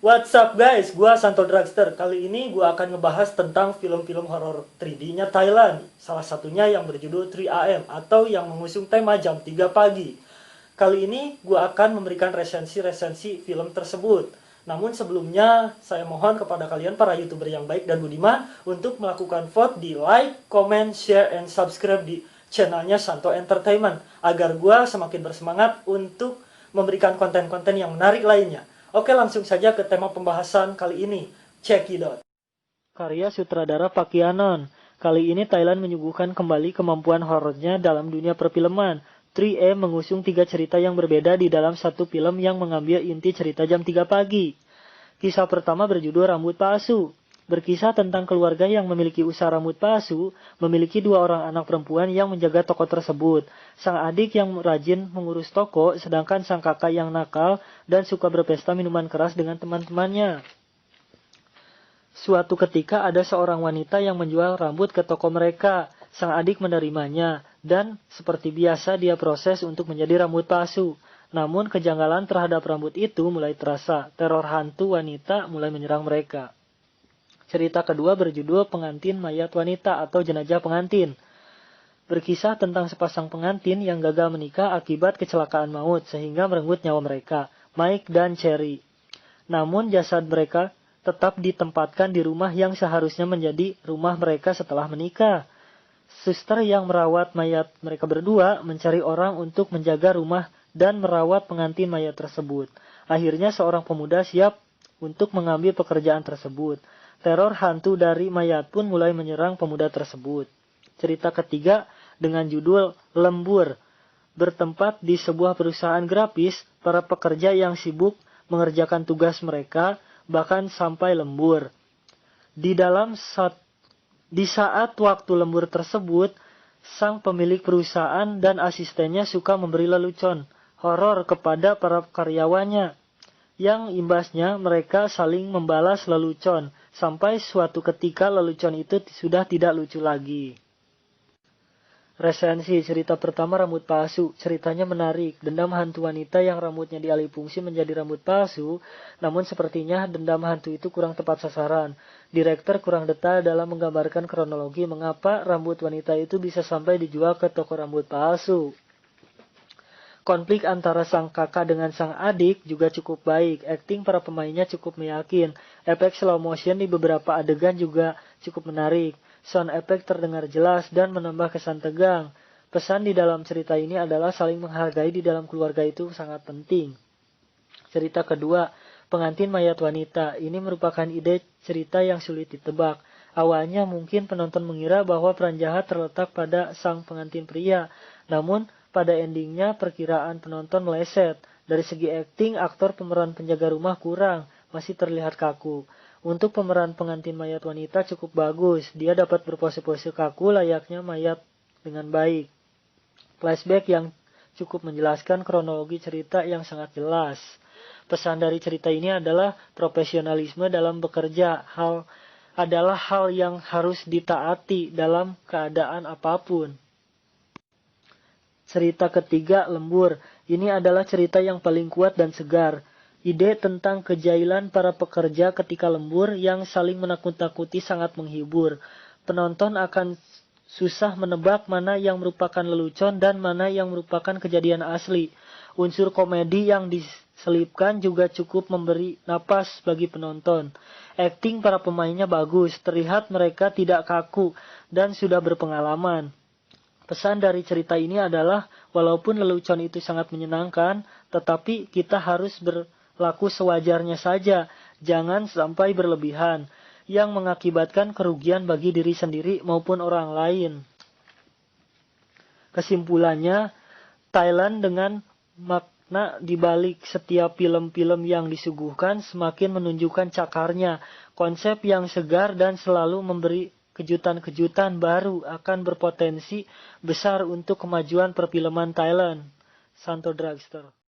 What's up guys, gua Santo Dragster. Kali ini gua akan ngebahas tentang film-film horor 3D-nya Thailand. Salah satunya yang berjudul 3AM atau yang mengusung tema jam 3 pagi. Kali ini gua akan memberikan resensi-resensi film tersebut. Namun sebelumnya saya mohon kepada kalian para YouTuber yang baik dan budiman untuk melakukan vote di like, comment, share, and subscribe di channelnya Santo Entertainment agar gua semakin bersemangat untuk memberikan konten-konten yang menarik lainnya. Oke, langsung saja ke tema pembahasan kali ini. Check it out. Karya sutradara Park Yan-non. Kali ini Thailand menyuguhkan kembali kemampuan horornya dalam dunia perfilman. 3M mengusung 3 cerita yang berbeda di dalam satu film yang mengambil inti cerita jam 3 pagi. Kisah pertama berjudul Rambut Palsu. Berkisah tentang keluarga yang memiliki usaha rambut palsu, memiliki 2 orang anak perempuan yang menjaga toko tersebut. Sang adik yang rajin mengurus toko, sedangkan sang kakak yang nakal dan suka berpesta minuman keras dengan teman-temannya. Suatu ketika ada seorang wanita yang menjual rambut ke toko mereka. Sang adik menerimanya, dan seperti biasa dia proses untuk menjadi rambut palsu. Namun kejanggalan terhadap rambut itu mulai terasa. Teror hantu wanita mulai menyerang mereka. Cerita kedua berjudul Pengantin Mayat Wanita atau Jenazah Pengantin. Berkisah tentang sepasang pengantin yang gagal menikah akibat kecelakaan maut sehingga merenggut nyawa mereka, Mike dan Cherry. Namun jasad mereka tetap ditempatkan di rumah yang seharusnya menjadi rumah mereka setelah menikah. Suster yang merawat mayat mereka berdua mencari orang untuk menjaga rumah dan merawat pengantin mayat tersebut. Akhirnya seorang pemuda siap untuk mengambil pekerjaan tersebut. Teror hantu dari mayat pun mulai menyerang pemuda tersebut. Cerita ketiga dengan judul Lembur. Bertempat di sebuah perusahaan grafis, para pekerja yang sibuk mengerjakan tugas mereka, bahkan sampai lembur. Di saat waktu lembur tersebut, sang pemilik perusahaan dan asistennya suka memberi lelucon horor kepada para karyawannya. Yang imbasnya mereka saling membalas lelucon, sampai suatu ketika lelucon itu sudah tidak lucu lagi. Resensi cerita pertama Rambut Palsu. Ceritanya menarik. Dendam hantu wanita yang rambutnya dialih fungsi menjadi rambut palsu, namun sepertinya dendam hantu itu kurang tepat sasaran. Direktur kurang detail dalam menggambarkan kronologi mengapa rambut wanita itu bisa sampai dijual ke toko rambut palsu. Konflik antara sang kakak dengan sang adik juga cukup baik. Akting para pemainnya cukup meyakinkan. Efek slow motion di beberapa adegan juga cukup menarik. Sound effect terdengar jelas dan menambah kesan tegang. Pesan di dalam cerita ini adalah saling menghargai di dalam keluarga itu sangat penting. Cerita kedua, Pengantin Mayat Wanita. Ini merupakan ide cerita yang sulit ditebak. Awalnya mungkin penonton mengira bahwa peran jahat terletak pada sang pengantin pria. Namun pada endingnya perkiraan penonton meleset. Dari segi akting, aktor pemeran penjaga rumah kurang, masih terlihat kaku. Untuk pemeran pengantin mayat wanita cukup bagus, dia dapat berpose-pose kaku layaknya mayat dengan baik. Flashback yang cukup menjelaskan kronologi cerita yang sangat jelas. Pesan dari cerita ini adalah profesionalisme dalam bekerja, adalah hal yang harus ditaati dalam keadaan apapun. Cerita ketiga, Lembur. Ini adalah cerita yang paling kuat dan segar. Ide tentang kejailan para pekerja ketika lembur yang saling menakut-nakuti sangat menghibur. Penonton akan susah menebak mana yang merupakan lelucon dan mana yang merupakan kejadian asli. Unsur komedi yang diselipkan juga cukup memberi napas bagi penonton. Akting para pemainnya bagus, terlihat mereka tidak kaku dan sudah berpengalaman. Pesan dari cerita ini adalah, walaupun lelucon itu sangat menyenangkan, tetapi kita harus berlaku sewajarnya saja, jangan sampai berlebihan, yang mengakibatkan kerugian bagi diri sendiri maupun orang lain. Kesimpulannya, Thailand dengan makna di balik setiap film-film yang disuguhkan semakin menunjukkan cakarnya, konsep yang segar dan selalu memberi kejutan-kejutan baru akan berpotensi besar untuk kemajuan perfilman Thailand. Santo Dragster.